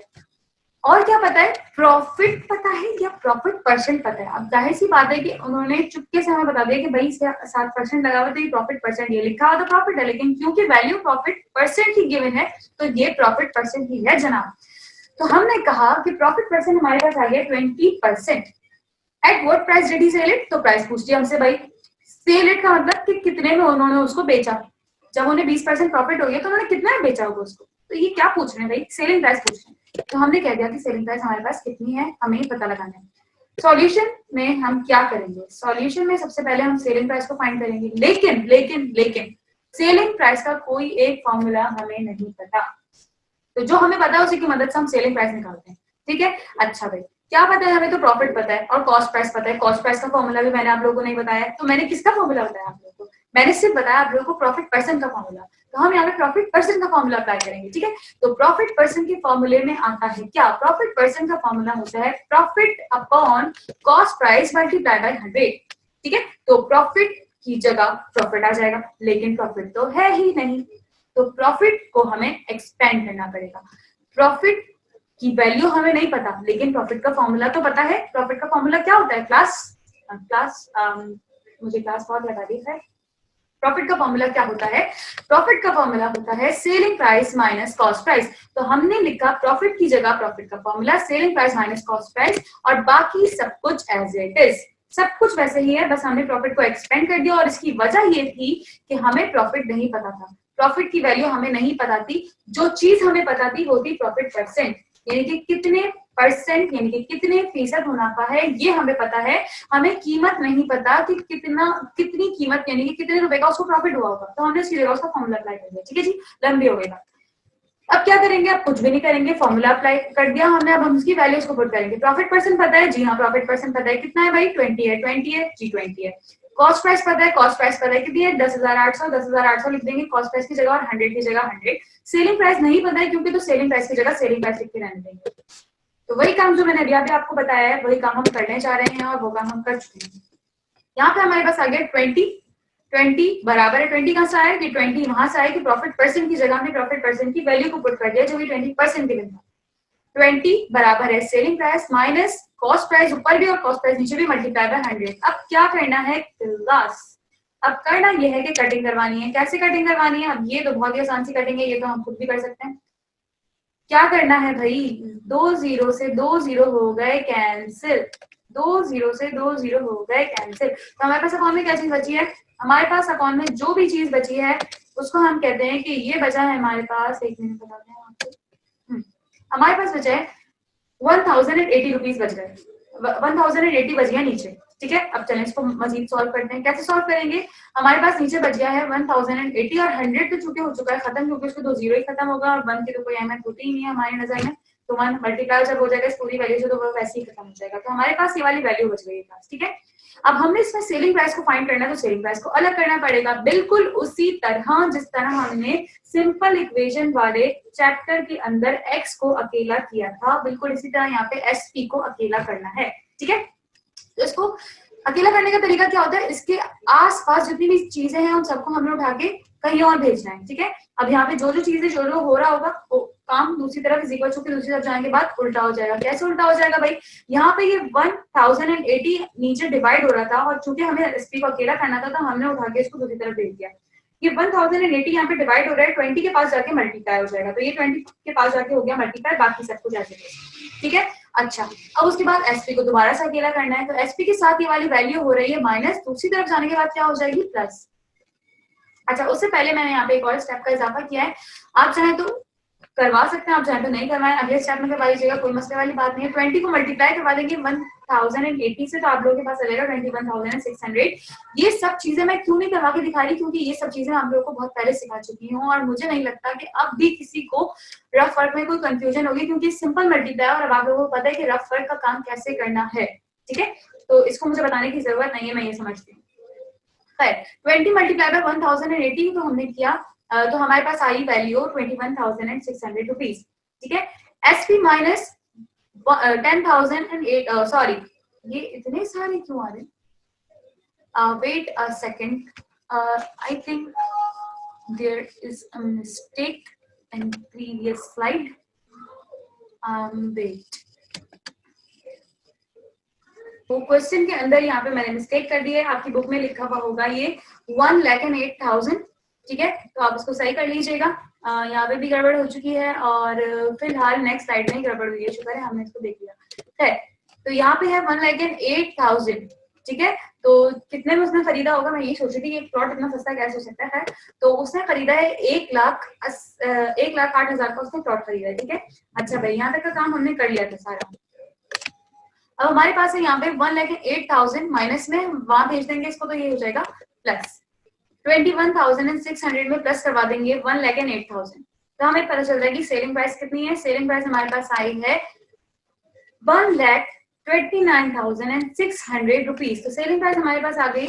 और क्या पता है, प्रॉफिट पता है या प्रॉफिट परसेंट पता है। अब जाहिर सी बात है कि उन्होंने चुपके से हमें बता दिया कि भाई 7% लगा हुआ, तो ये प्रॉफिट परसेंट, ये लिखा हुआ तो प्रॉफिट है, लेकिन क्योंकि वैल्यू प्रॉफिट परसेंट ही गिवन है तो ये प्रॉफिट परसेंट ही है जनाब। तो हमने कहा कि प्रॉफिट परसेंट हमारे पास आ गया 20%। At what price did he sell it, तो प्राइस पूछ लिया हमसे भाई। सेल इट का मतलब कि कितने में उन्होंने उसको बेचा। जब उन्हें 20% प्रॉफिट हो गया तो उन्होंने कितना में बेचा होगा उसको। तो ये क्या पूछ रहे हैं भाई, सेलिंग प्राइस पूछ रहे हैं। तो हमने कह दिया कि सेलिंग प्राइस हमारे पास कितनी है हमें ही पता लगाना है। सॉल्यूशन में हम क्या करेंगे, सॉल्यूशन में सबसे पहले हम सेलिंग प्राइस को फाइंड करेंगे, लेकिन लेकिन लेकिन सेलिंग प्राइस का कोई एक फॉर्मूला हमें नहीं पता। तो जो हमें पता है उसी की मदद से हम सेलिंग प्राइस निकालते हैं। ठीक है, अच्छा भाई क्या पता है हमें, तो प्रॉफिट पता है और कॉस्ट प्राइस पता है। कॉस्ट प्राइस का फॉर्मूला भी मैंने आप लोगों को नहीं बताया, तो मैंने किसका फॉर्मूला बताया आप लोगों को, मैंने सिर्फ बताया आप लोगों को प्रॉफिट परसेंट का फॉर्मूला। तो हम यहाँ पे प्रॉफिट परसेंट का फॉर्मूला अप्लाई करेंगे। ठीक है, तो प्रॉफिट परसेंट के फॉर्मूले में आता है क्या, प्रॉफिट परसेंट का फॉर्मूला होता है profit upon cost price multiply by 100। ठीक है, तो प्रॉफिट की जगह प्रॉफिट आ जाएगा, लेकिन प्रॉफिट तो है ही नहीं, तो प्रॉफिट को हमें एक्सपेंड करना पड़ेगा। प्रॉफिट की वैल्यू हमें नहीं पता, लेकिन प्रॉफिट का फॉर्मूला तो पता है। प्रॉफिट का फॉर्मूला क्या होता है, मुझे क्लास बहुत लगा दी है। प्रॉफिट का फॉर्मूला क्या होता है, प्रॉफिट का फॉर्मूला होता है selling price minus cost price. तो हमने लिखा प्रॉफिट की जगह प्रॉफिट का formula selling price minus cost price, और बाकी सब कुछ एज इट इज, सब कुछ वैसे ही है, बस हमने प्रॉफिट को एक्सपेंड कर दिया। और इसकी वजह ये थी कि हमें प्रॉफिट नहीं पता था, प्रॉफिट की वैल्यू हमें नहीं पता थी। जो चीज हमें पता थी वो थी प्रॉफिट परसेंट, यानी कि कितने परसेंट, यानी कि कितने फीसद मुनाफा है ये हमें पता है। हमें कीमत नहीं पता कि कितनी कीमत, यानी कि कितने रुपए का उसको प्रॉफिट हुआ होगा। तो हमने उसकी जगह उसका फॉर्मूला अप्लाई कर दिया। ठीक है जी, लंबी हो गई बात। अब क्या करेंगे, अब कुछ भी नहीं करेंगे, फॉर्मूला अप्लाई कर दिया हमने। अब हम उसकी वैल्यूज को पुट करेंगे। प्रॉफिट परसेंट पता है, जी हाँ प्रॉफिट परसेंट पता है, कितना है भाई 20 है, 20 है जी 20 है। कॉस्ट प्राइस पता है, कॉस्ट प्राइस पता है कितनी है 10,800 लिख देंगे कॉस्ट प्राइस की जगह, और 100 की जगह 100। सेलिंग प्राइस नहीं पता है क्योंकि, तो सेलिंग प्राइस की जगह सेलिंग प्राइस लिख के रहने देंगे। तो वही काम जो मैंने अभी आपको बताया है वही काम हम करने जा रहे हैं, और वो काम हम कर चुके हैं। यहाँ पे हमारे पास आ गया 20 बराबर है 20 कहां से आया कि 20 वहां से आया कि प्रॉफिट परसेंट की जगह हमने प्रॉफिट परसेंट की वैल्यू को पुट कर दिया जो कि 20% गिवन था। 20 बराबर है selling price minus cost price ऊपर भी और कॉस्ट प्राइस नीचे भी मल्टीप्लाई बाय 100। अब क्या करना है क्लास, अब करना यह है कि कटिंग करवानी है। कैसे कटिंग करवानी है, अब ये तो बहुत ही आसान सी कटिंग है, ये तो हम खुद भी कर सकते हैं। क्या करना है भाई, 2 0 से 2 0 हो गए कैंसिल, 2 0 से 2 0 हो गए कैंसिल। तो हमारे पास अकाउंट में क्या चीज बची है, हमारे पास अकाउंट में जो भी चीज बची है उसको हम कहते हैं कि ये बचा है हमारे पास, एक मिनट बताते हैं आपको। हमारे पास बचा है 1080 रुपीज बच गए, 1080 बच गया नीचे। ठीक है, अब चलें इसको मजीद सॉल्व करते हैं। कैसे सॉल्व करेंगे, हमारे पास नीचे बच गया है 1080, और 100 तो चूंकि हो चुका है खत्म, क्योंकि उसको 2 0 ही खत्म होगा और 1 की तो कोई अहमियत होती ही नहीं है हमारी नजर में। तो 1 मल्टीप्लाई जब हो जाएगा इस पूरी वैल्यू से तो वो वैसे ही खत्म हो जाएगा। तो हमारे पास ये वाली वैल्यू बच गई है पास। ठीक है, अब हमने इसमें सेलिंग प्राइस को फाइंड करना है, तो सेलिंग प्राइस को अलग करना पड़ेगा, बिल्कुल उसी तरह जिस तरह हमने सिंपल इक्वेशन वाले चैप्टर के अंदर एक्स को अकेला किया था, बिल्कुल इसी तरह यहाँ पे एस पी को अकेला करना है। ठीक है, तो इसको अकेला करने का तरीका क्या होता है, इसके आसपास जितनी भी चीजें हैं उन सबको हमने उठा के कहीं और भेजना है। ठीक है, अब यहाँ पे जो जो चीजें जो जो हो रहा होगा वो काम दूसरी तरफ इज इक्वल टू के दूसरी तरफ जाने के बाद उल्टा हो जाएगा। कैसे उल्टा हो जाएगा भाई, यहाँ पे ये 1080 नीचे डिवाइड हो रहा था, और चूंकि हमें एसपी को अकेला करना था तो हमने उठा के इसको दूसरी तरफ भेज दिया। ये 1080 यहाँ पे डिवाइड हो रहा है, 20 के पास जाके मल्टीप्लाई हो जाएगा, तो ये 20 के पास जाके हो गया मल्टीप्लाई, बाकी सब कुछ ऐसे। ठीक है, अच्छा अब उसके बाद एसपी को दोबारा से अकेला करना है, तो एसपी के साथ ये वाली वैल्यू हो रही है माइनस, दूसरी तरफ जाने के बाद क्या हो जाएगी प्लस। अच्छा उससे पहले मैंने यहाँ पे एक और स्टेप का इजाफा किया है, आप चाहे तो करवा सकते हैं, आप चाहे तो नहीं करवाएं, अगले स्टेप में करवा लीजिएगा, कोई मसले वाली बात नहीं है। 20 को मल्टीप्लाई करवा देंगे 1080 से, तो आप लोगों के पास चलेगा 21,600। ये सब चीजें मैं क्यों नहीं करवा के दिखा रही, क्योंकि ये सब चीजें आप लोगों को बहुत पहले सिखा चुकी हूँ, और मुझे नहीं लगता कि अब भी किसी को रफ वर्क में कोई कंफ्यूजन होगी, क्योंकि सिंपल मल्टीप्लाई और अब आप लोगों को पता है कि रफ वर्क का काम कैसे करना है। ठीक है, तो इसको मुझे बताने की जरूरत नहीं है, मैं ये समझती हूँ। 20 मल्टीप्लाई बाय 1080 तो हमने किया, तो हमारे पास आई वैल्यू 21,600 रुपीज। ठीक है, एसपी माइनस 10,008, सॉरी ये इतने सारे क्यों आ रहे, wait a second, I think there is a mistake in previous slide. Wait, वो क्वेश्चन के अंदर यहाँ पे मैंने मिस्टेक कर दी है, आपकी बुक में लिखा हुआ होगा ये 1,08,000, ठीक है, तो आप इसको सही कर लीजिएगा। यहाँ पे भी गड़बड़ हो चुकी है और फिलहाल नेक्स्ट स्लाइड में गड़बड़ हुई है, शुक्र है हमने इसको देख लिया है। तो यहाँ पे है 1,08,000, ठीक है, तो कितने में उसने खरीदा होगा, मैं यही सोच रही थी कि एक प्लॉट इतना सस्ता कैसे हो सकता है। तो उसने खरीदा है 1,08,000 का उसने प्लॉट खरीदा है, ठीक है। अच्छा भाई, यहाँ तक का काम हमने कर लिया था सारा। अब हमारे पास है यहाँ पे 1,08,000 माइनस में वहां भेज देंगे इसको, तो ये हो जाएगा प्लस 21,600 में प्लस करवा देंगे 1,08,000, तो हमें पता चल रहा है कि सेलिंग प्राइस कितनी है। सेलिंग प्राइस हमारे पास आई है 1,29,600 रुपीज। तो सेलिंग प्राइस हमारे पास आ गई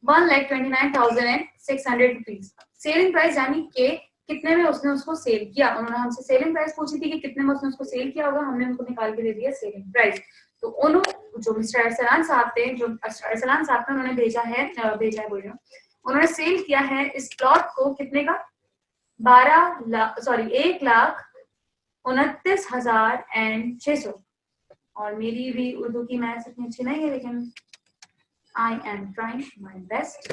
1,29,600 रुपीज। सेलिंग प्राइस यानी कि कितने में उसने उसको सेल किया। उन्होंने हमसे सेलिंग प्राइस पूछी थी कि कितने में उसने उसको सेल किया होगा, हमने उनको निकाल के दे दिया सेलिंग प्राइस। तो उन्होंने जो मिस्टर अरसलान साहब थे, जो अरसलान साहब ने उन्होंने भेजा है बोल रही हूँ, उन्होंने सेल किया है इस प्लॉट को कितने का, 1,29,600। और मेरी भी उर्दू की मैथ्स इतनी अच्छी नहीं है, लेकिन I am trying my best.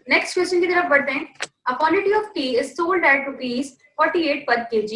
Next question की तरफ बढ़ते हैं। A quantity of tea is sold at ₹48 per kg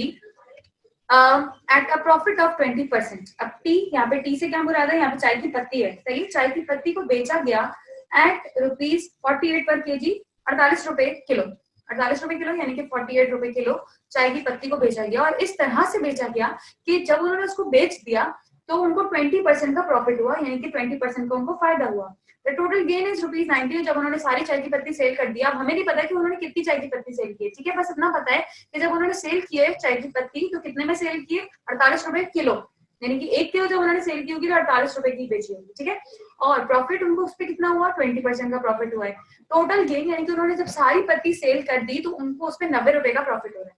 at a profit of 20%. अब टी, यहाँ पे टी से क्या मुराद है, यहाँ पे चाय की पत्ती है, सही। चाय की पत्ती को बेचा गया at ₹48 per kg, 48 रुपए किलो, 48 रुपए किलो यानी कि 48 रुपए किलो चाय की पत्ती को बेचा गया। और इस तरह से बेचा गया कि जब उन्होंने उसको बेच दिया तो उनको 20% का प्रॉफिट हुआ, यानी कि 20% का उनको फायदा हुआ। The total gain is ₹90। जब उन्होंने सारी चाय की पत्ती सेल कर दिया, अब हमें नहीं पता कि उन्होंने कितनी चाय की पत्ती सेल की है, ठीक है, बस इतना पता है कि जब उन्होंने सेल किए चाय की पत्ती तो कितने में सेल किए, 48 रुपए किलो, यानी कि 1 किलो जब उन्होंने सेल की होगी तो 48 रुपए की बेची होगी, ठीक है। और प्रॉफिट उनको उस पर कितना हुआ, 20% का प्रॉफिट हुआ है। टोटल गेन यानी कि उन्होंने जब सारी पत्ती सेल कर दी तो उनको उस पर 90 रुपए का प्रॉफिट हो रहा है।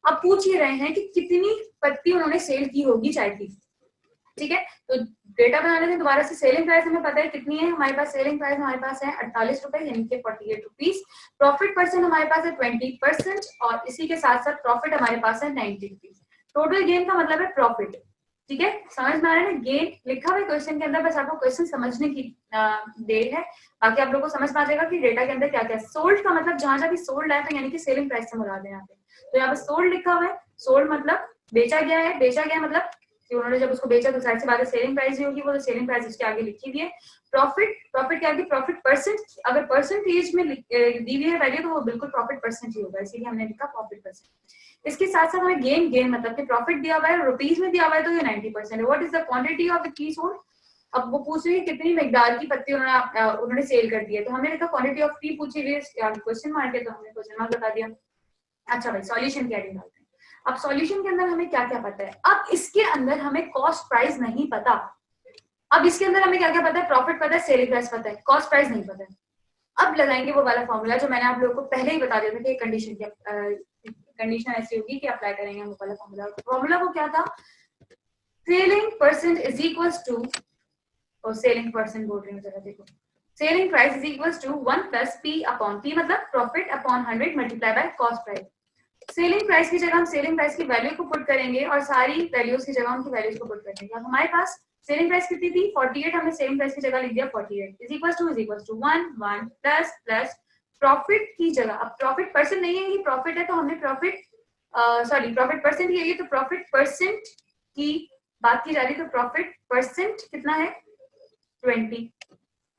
अब पूछ ही रहे हैं कि कितनी पत्ती उन्होंने सेल की होगी चाय की, ठीक है। तो डेटा बनाने से दोबारा से सेलिंग प्राइस हमें पता है कितनी है, हमारे पास सेलिंग प्राइस हमारे पास है 48 रुपए यानी कि 48 रुपीज। प्रॉफिट परसेंट हमारे पास है 20% और इसी के साथ साथ प्रॉफिट हमारे पास है 90 रुपीज। टोटल गेन का मतलब है प्रॉफिट, ठीक है, समझ में आ रहा है ना। गेन लिखा हुआ है क्वेश्चन के अंदर, बस आपको क्वेश्चन समझने की देर है, बाकी आप लोगों को समझ में आ जाएगा कि डेटा के अंदर क्या क्या है। सोल्ड का मतलब जहां जहां भी सोल्ड है तो यानी कि सेलिंग प्राइस से मुराद है यहाँ पे। तो यहाँ पे सोल्ड लिखा हुआ है, सोल्ड मतलब बेचा गया है, बेचा गया मतलब कि उन्होंने जब उसको बेचा तो जाहिर सी बात है सेलिंग प्राइस ही होगी, वो तो सेलिंग प्राइस इसके आगे लिखी हुई है। प्रॉफिट, प्रॉफिट क्या होगी, प्रॉफिट परसेंट, अगर परसेंटेज में दी हुई है वैल्यू तो वो बिल्कुल प्रॉफिट परसेंट ही होगा, इसीलिए हमने लिखा प्रॉफिट परसेंट। इसके साथ साथ हमें गेन, गेन मतलब कि प्रॉफिट दिया हुआ है, रुपीज में दिया हुआ है तो ये 90% है। What is the quantity of the T sold. अब वो पूछ रही है कितनी मिकदार की पत्ती उन्होंने सेल कर दी है, तो हमने लिखा क्वांटिटी ऑफ टी पूछी हुई है, क्वेश्चन मार्क है तो हमने क्वेश्चन मार्क बता दिया। अच्छा भाई, सॉल्यूशन क्या निकालते हैं। अब सॉल्यूशन के अंदर हमें क्या क्या पता है, अब इसके अंदर हमें कॉस्ट प्राइस नहीं पता। अब इसके अंदर हमें क्या क्या पता है, प्रॉफिट पता है, सेलिंग प्राइस पता है, कॉस्ट प्राइस नहीं पता है। अब लगाएंगे वो वाला फॉर्मूला जो मैंने आप लोगों को पहले ही बता दिया था कि कंडीशन क्या, कंडीशन ऐसी होगी कि अप्लाई करेंगे वो वाला फॉर्मूला। फॉर्मूला वो क्या था, selling percent is equals to, और सेलिंग परसेंट बोल रही हूँ जरा देखो, selling price is equals to 1 plus P upon P मतलब profit upon 100 multiply by cost price. Selling price की जगह हम सेलिंग प्राइस की वैल्यू को पुट करेंगे और सारी वैल्यूज की जगह उनकी वैल्यूज को पुट करेंगे। अब हमारे पास सेलिंग प्राइस कितनी थी 48, हमने सेलिंग प्राइस की जगह लिख दिया 48 is equal to 1 1 plus plus profit की जगह, अब प्रॉफिट परसेंट नहीं है, ये प्रॉफिट है तो हमने प्रॉफिट सॉरी प्रॉफिट परसेंट ही है ये, तो प्रॉफिट परसेंट की बात की जा रही है, तो प्रॉफिट परसेंट कितना है 20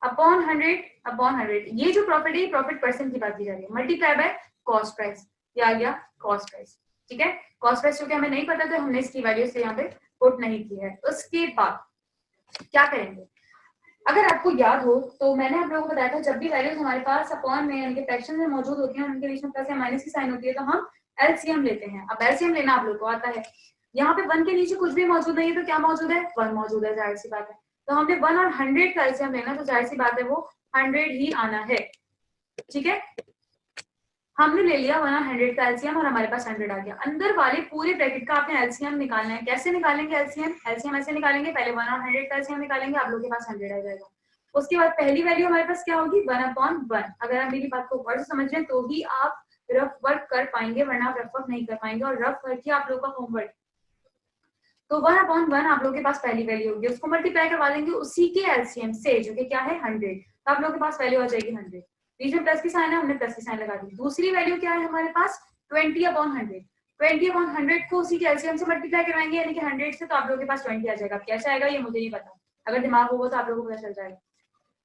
अपॉन 100, ये जो प्रॉफिट है प्रॉफिट परसेंट की बात की जा रही है, मल्टीप्लाई बाय कॉस्ट प्राइस, ये आ गया कॉस्ट प्राइस, ठीक है। कॉस्ट प्राइस क्योंकि हमें नहीं पता तो हमने इसकी वैल्यू से यहाँ पे पुट नहीं की है। उसके बाद क्या करेंगे, अगर आपको याद हो तो मैंने आप लोगों को बताया था जब भी वैल्यूज हमारे पास अपॉन में यानी कि फ्रैक्शन में मौजूद होती हैं उनके बीच में प्लस या माइनस की साइन होती है तो हम एलसीएम लेते हैं। अब एलसीएम लेना आप लोगों को आता है, यहाँ पे 1 के नीचे कुछ भी मौजूद नहीं है तो क्या मौजूद है 1 मौजूद है, जाहिर सी बात है। तो हमने 1 और 100 का एलसीएम लेना तो जाहिर सी बात है वो 100 ही आना है, ठीक है। हमने ले लिया 1 और 100 का एलसीएम और हमारे पास 100 आ गया। अंदर वाले पूरे ब्रैकेट का आपने एलसीएम निकालना है। कैसे निकालेंगे एलसीएम, एलसीएम ऐसे निकालेंगे, पहले 1 और 100 का एलसीएम निकालेंगे, आप लोगों के पास 100 आ जाएगा। उसके बाद पहली वैल्यू हमारे पास क्या होगी 1/1। अगर आप मेरी बात को गौर से समझ रहे हैं तो ही आप रफ वर्क कर पाएंगे, वरना आप रफ वर्क नहीं कर पाएंगे, और रफ वर्क ही आप लोग का होमवर्क। तो 1/1 आप लोगों के पास पहली वैल्यू होगी, उसको मल्टीप्लाई करवा लेंगे उसी के एलसीएम से, जो कि क्या है 100, तो आप लोगों के पास वैल्यू आ जाएगी 100। बीच में प्लस की साइन है, हमने प्लस की साइन लगा दी। दूसरी वैल्यू क्या है हमारे पास 20/100, 20/100 को उसी के एलसीएम से मल्टीप्लाई करवाएंगे, यानी कि 100 से, तो आप लोगों के पास 20 आ जाएगा। कैसे आएगा ये मुझे नहीं पता, अगर दिमाग होगा तो आप लोगों को पता चल जाएगा।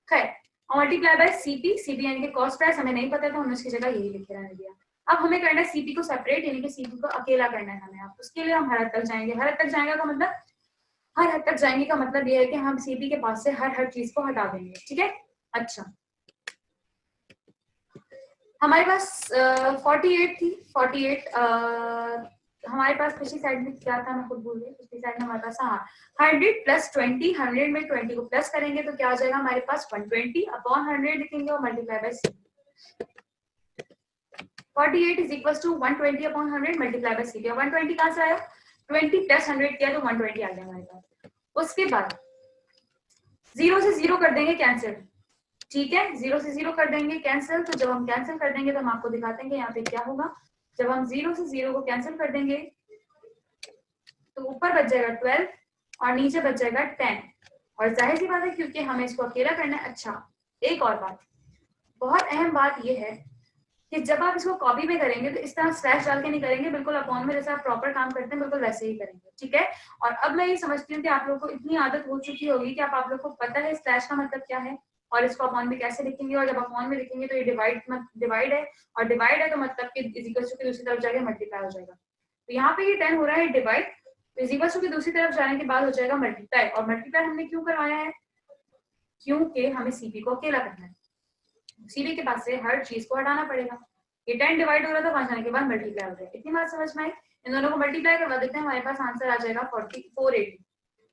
खैर, मल्टीप्लाई बाय सीपी, सीपी यानी कि कॉस्ट प्राइस हमें नहीं पता था, हमने उसकी जगह यही लिखे रहने दिया। अब हमें करना है सीपी को सेपरेट, यानी कि सीपी को अकेला करना है हमें। आप उसके लिए हम हर हद तक जाएंगे। हर हद तक जाएगा का मतलब, हर हद तक जाएंगे का मतलब ये है कि हम सीपी के पास से हर चीज को हटा देंगे, ठीक है। अच्छा, हमारे पास 48 थी, 48 हमारे पास पिछली साइड में क्या था, मैं खुद भूल गई। पिछली साइड में हमारे पास 100 प्लस 20, 100 में 20 को प्लस करेंगे तो क्या आ जाएगा हमारे पास 120/100 लिखेंगे और multiply by 48 is equal to 120/100 multiply by C. 120 कहां से आया, 20 प्लस 100 किया तो 120 आ गया हमारे पास। उसके बाद 0 से 0 कर देंगे कैंसिल, ठीक है, 0 से 0 कर देंगे कैंसिल। तो जब हम कैंसिल कर देंगे तो हम आपको दिखाते हैं यहाँ पे क्या होगा। जब हम 0 से 0 को कैंसिल कर देंगे तो ऊपर बच जाएगा 12 और नीचे बच जाएगा 10, और जाहिर सी बात है क्योंकि हमें इसको अकेला करना है। अच्छा, एक और बात, बहुत अहम बात यह है कि जब आप इसको कॉपी में करेंगे तो इस तरह स्लैश डाल के नहीं करेंगे, बिल्कुल अपॉन में जैसे आप प्रॉपर काम करते हैं बिल्कुल वैसे ही करेंगे, ठीक है। और अब मैं ये समझती हूँ कि आप लोगों को इतनी आदत हो चुकी होगी कि आप लोग को पता है स्लैश का मतलब क्या है और इसको अपॉन में कैसे लिखेंगे, और जब अपॉन में लिखेंगे तो ये डिवाइड है, और डिवाइड है तो मतलब कि इजिकल्स की दूसरी तरफ जाके मल्टीप्लाई हो जाएगा। तो यहाँ पे ये 10 हो रहा है डिवाइड, तो इजिकल्स की दूसरी तरफ जाने के बाद हो जाएगा मल्टीप्लाई। और मल्टीप्लाई हमने क्यों करवाया है, क्योंकि हमें सीपी को अकेला करना है, सीपी के पास से हर चीज को हटाना पड़ेगा। ये 10 डिवाइड हो रहा था, 5 जाने के बाद मल्टीप्लाई हो गया। इतनी बात समझ में आई। इन दोनों को मल्टीप्लाई करवा देते हैं, हमारे पास आंसर आ जाएगा 480।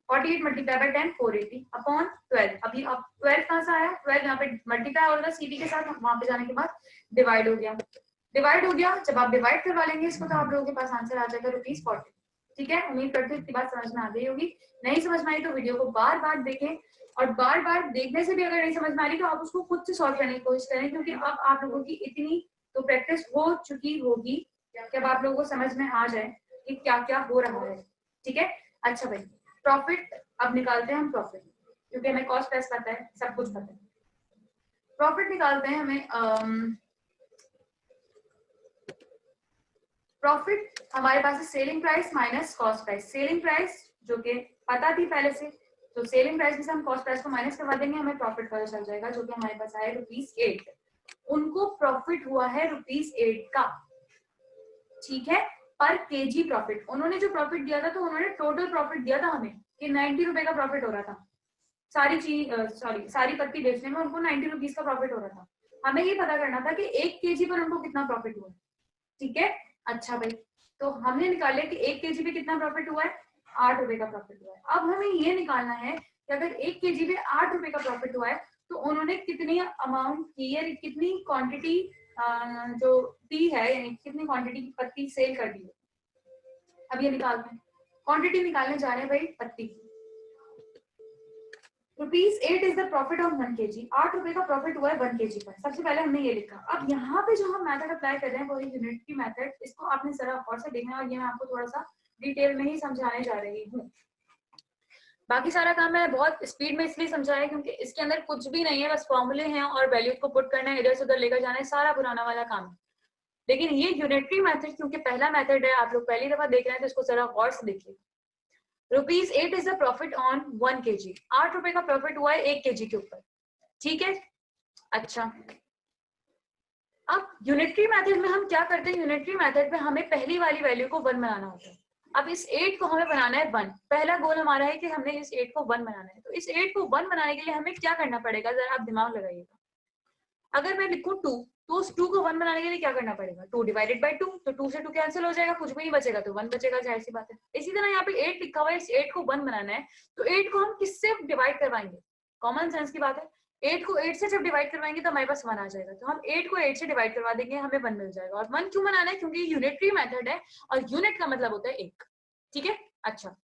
48 मल्टीप्लाई बाय 10 480 अपॉन 12। अभी अब 12 कहां से आया, 12 यहाँ पे मल्टीप्लाई हो रहा सीपी के साथ, वहां पे जाने के बाद डिवाइड हो गया। डिवाइड हो गया, जब आप डिवाइड करवा लेंगे इसको तो आप लोगों के पास आंसर आ जाएगा ₹40। ठीक है, उम्मीद करती हूँ इतनी बात समझ में आ गई होगी। नहीं समझ में आई तो वीडियो को बार बार देखें, और बार बार देखने से भी अगर नहीं समझ में आ रही तो आप उसको खुद से सॉल्व करने की कोशिश करें, क्योंकि अब आप लोगों की इतनी तो प्रैक्टिस हो चुकी होगी कि अब आप लोगों को समझ में आ जाए कि क्या क्या हो रहा है, ठीक है। अच्छा भाई, प्रॉफिट अब निकालते हैं हम प्रॉफिट, क्योंकि हमें कॉस्ट प्राइस पता है, सब कुछ पता है। प्रॉफिट निकालते हैं हमें। प्रॉफिट हमारे पास है selling price minus cost price. Selling price जो कि पता थी पहले से, तो सेलिंग प्राइस में से हम कॉस्ट प्राइस को माइनस करवा देंगे, हमें प्रॉफिट पता चल जाएगा, जो कि हमारे पास आया ₹8। उनको प्रॉफिट हुआ है ₹8 का, ठीक है, पर केजी प्रॉफिट। उन्होंने जो प्रॉफिट दिया था तो उन्होंने टोटल प्रॉफिट दिया था हमें कि 90 रुपए का प्रॉफिट हो रहा था। सारी चीज सारी पत्ती बेचने में उनको 90 रुपीज का प्रॉफिट हो रहा था। हमें ये पता करना था कि 1 केजी पर उनको कितना प्रॉफिट हुआ, ठीक है। अच्छा भाई, तो हमने निकाल लिया कि 1 केजी पे कितना प्रॉफिट हुआ है, ₹8 का प्रॉफिट हुआ है। अब हमें ये निकालना है कि अगर 1 केजी पे ₹8 का प्रॉफिट हुआ है तो उन्होंने कितनी अमाउंट की है, कितनी क्वांटिटी जो दी है, यानी कितनी क्वांटिटी की पत्ती सेल कर दी है। अब ये निकालते हैं, क्वांटिटी निकालने जा रहे हैं भाई पत्ती। ₹8 is the profit of 1 KG. ₹8 का प्रॉफिट हुआ है 1 केजी पर। सबसे पहले हमने ये लिखा। अब यहाँ पे जो हम मेथड अप्लाई कर रहे हैं वो यूनिटरी मेथड, इसको आपने जरा और से देखना है, और ये मैं आपको थोड़ा सा डिटेल में ही समझाने जा रही हूँ। बाकी सारा काम मैंने बहुत स्पीड में इसलिए समझाया क्योंकि इसके अंदर कुछ भी नहीं है, बस फॉर्मूले हैं और वैल्यूज को पुट करना है, इधर से उधर लेकर जाना है, सारा पुराना वाला काम है। लेकिन ये यूनिटरी मेथड क्योंकि पहला मेथड है, आप लोग पहली दफा देख रहे हैं तो इसको जरा गौर से देखिए। ₹8 is the profit on 1 KG. ₹8 का प्रॉफिट हुआ है 1 केजी के ऊपर, ठीक है। अच्छा, अब यूनिटरी मेथड में हम क्या करते हैं, यूनिटरी मेथड में हमें पहली वाली वैल्यू को 1 बनाना होता है। अब इस 8 को हमें बनाना है 1। पहला गोल हमारा है कि हमने इस 8 को 1 बनाना है। तो इस 8 को 1 बनाने के लिए हमें क्या करना पड़ेगा, जरा आप दिमाग लगाइएगा। अगर मैं लिखूं 2, तो उस 2 को 1 बनाने के लिए क्या करना पड़ेगा, 2 डिवाइडेड बाय 2, तो 2 से 2 कैंसिल हो जाएगा, कुछ भी नहीं बचेगा, तो 1 बचेगा, जाहिर सी बात है। इसी तरह यहाँ पे 8 लिखा हुआ है, इस 8 को 1 बनाना है, तो 8 को हम किससे डिवाइड करवाएंगे, कॉमन सेंस की बात है। 8 को 8 से जब डिवाइड करवाएंगे तो हमारे पास 1 आ जाएगा, तो हम 8 को 8 से डिवाइड करवा देंगे, हमें 1 मिल जाएगा। और 1 क्यों बनाना है, क्योंकि यूनिटरी मेथड है और यूनिट का मतलब होता है 1, ठीक है। अच्छा,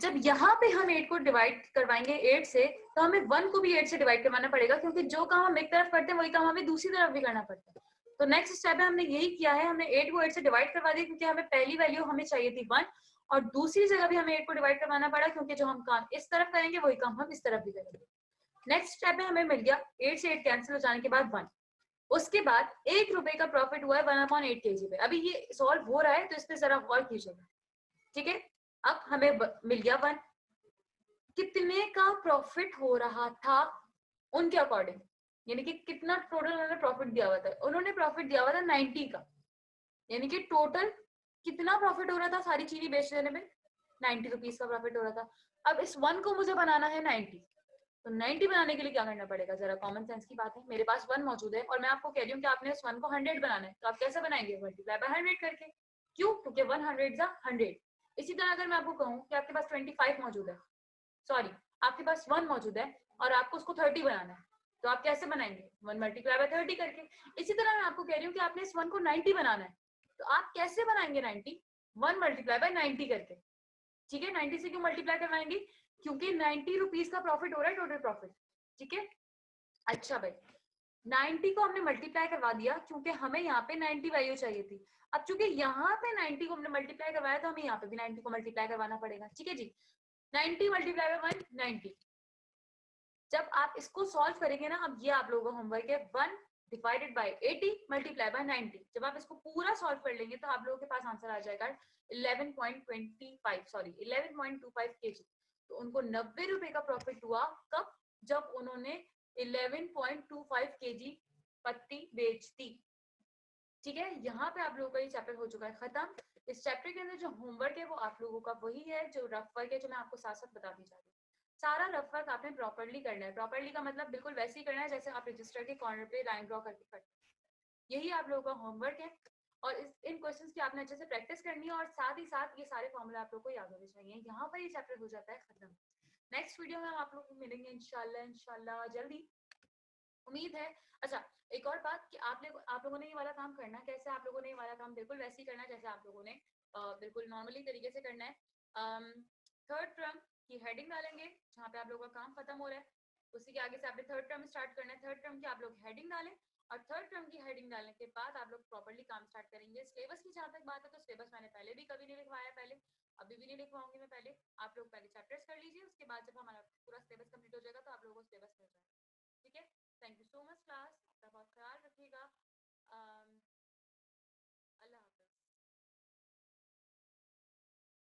जब यहाँ पे हम 8 को डिवाइड करवाएंगे 8 से, तो हमें 1 को भी 8 से डिवाइड करवाना पड़ेगा, क्योंकि जो काम हम एक तरफ करते हैं वही काम हमें दूसरी तरफ भी करना पड़ता है। तो नेक्स्ट स्टेप है, हमने यही किया है, हमने 8 को 8 से डिवाइड करवा दिया क्योंकि हमें पहली वैल्यू हमें चाहिए थी 1, और दूसरी जगह भी हमें 8 को डिवाइड करवाना पड़ा क्योंकि जो हम काम इस तरफ करेंगे वही काम हम इस तरफ भी करेंगे। नेक्स्ट स्टेप में हमें मिल गया 8 से 8 कैंसिल हो जाने के बाद 1। उसके बाद 1 रुपए का प्रॉफिट हुआ है 1/8 kg पे। अभी ये सॉल्व हो रहा है तो इस पे जरा गौर कीजिएगा, ठीक है। अब हमें मिल गया 1, कितने का प्रॉफिट हो रहा था उनके अकॉर्डिंग, यानी कि कितना टोटल उन्होंने प्रॉफिट दिया हुआ था, उन्होंने प्रॉफिट दिया हुआ था 90 का, यानी कि टोटल कितना प्रॉफिट हो रहा था सारी चीजें बेच देने में, 90 रुपीज का प्रॉफिट हो रहा था। अब इस 1 को मुझे बनाना है 90, तो 90 बनाने के लिए क्या करना पड़ेगा, जरा कॉमन सेंस की बात है, मेरे पास 1 मौजूद है और मैं आपको कह रही हूँ कि आपने इस 1 को 100 बनाना है, तो आप कैसे बनाएंगे, मल्टीप्लाई बाय 100 करके। क्यों, क्योंकि 100 इसी तरह अगर मैं आपको कहूँ कि आपके पास 25 मौजूद है, सॉरी आपके पास 1 मौजूद है और आपको उसको 30 बनाना है, तो आप कैसे बनाएंगे, 1 मल्टीप्लाई बाय 30 करके। इसी तरह मैं आपको कह रही हूँ कि आपने इस 1 को 90 बनाना है, तो आप कैसे बनाएंगे 90, 1 मल्टीप्लाई बाय 90 करके, ठीक है। 90 से क्यों मल्टीप्लाई करवाएंगे, क्योंकि 90 रुपीज का प्रॉफिट हो रहा है टोटल प्रॉफिट, ठीक है। अच्छा भाई, 90 को हमने मल्टीप्लाई करवा दिया क्योंकि हमें यहाँ पे 90 वैल्यू चाहिए थी। अब चूंकि यहाँ पे 90 को हमने मल्टीप्लाई करवाया तो हमें यहाँ पे भी 90 को मल्टीप्लाई करवाना पड़ेगा, ठीक है जी। 90 मल्टीप्लाई बाय 1 90। जब आप इसको सॉल्व करेंगे ना, अब ये आप लोगों का होमवर्क है, 1 डिवाइडेड बाय 80 मल्टीप्लाई बाय 90। जब आप इसको पूरा सॉल्व कर लेंगे तो आप लोगों के पास आंसर आ जाएगा 11.25 सॉरी 11.25 kg। तो उनको 90 रुपए का प्रॉफिट हुआ कब, जब उन्होंने 11.25 kg पत्ती बेच दी, ठीक है। यहाँ पे आप लोगों का ये चैप्टर हो चुका है खत्म। इस चैप्टर के अंदर जो होमवर्क है वो आप लोगों का वही है जो रफ वर्क है, जो मैं आपको साथ साथ बताती जा रही हूँ। सारा रफ वर्क आपने प्रॉपर्ली करना है, प्रॉपर्ली का मतलब बिल्कुल वैसे ही करना है जैसे आप रजिस्टर के कॉर्नर पे लाइन ड्रॉ करके करते हैं। यही आप लोगों का होमवर्क है और इन क्वेश्चंस की आपने अच्छे से प्रैक्टिस करनी है और साथ ही साथ ये सारे फॉर्मूले आप लोग को याद होने चाहिए। यहाँ पर ये चैप्टर हो जाता है खत्म। नेक्स्ट वीडियो में हम आप लोग को मिलेंगे इंशाल्लाह जल्दी, उम्मीद है। अच्छा, एक और बात कि आप लोगों ने ये वाला काम करना कैसे, आप लोगों ने ये वाला काम बिल्कुल वैसे ही करना है जैसे आप लोगों ने बिल्कुल नॉर्मली तरीके से करना है। थर्ड टर्म की हेडिंग डालेंगे जहाँ पे आप लोगों का काम खत्म हो रहा है, उसी के आगे से आपने थर्ड टर्म स्टार्ट करना है। थर्ड टर्म की आप लोग हेडिंग डालें और थर्ड टर्म की हेडिंग डालने के बाद आप लोग प्रॉपर्ली काम स्टार्ट करेंगे। सिलेबस की जहाँ तक बात है तो सिलेबस मैंने पहले भी कभी नहीं लिखवाया, पहले अभी भी नहीं लिखवाऊंगी मैं। पहले आप लोग पहले चैप्टर्स कर लीजिए, उसके बाद जब हमारा पूरा सिलेबस कंप्लीट हो जाएगा तो आप लोगों को सिलेबस मिल जाएगा।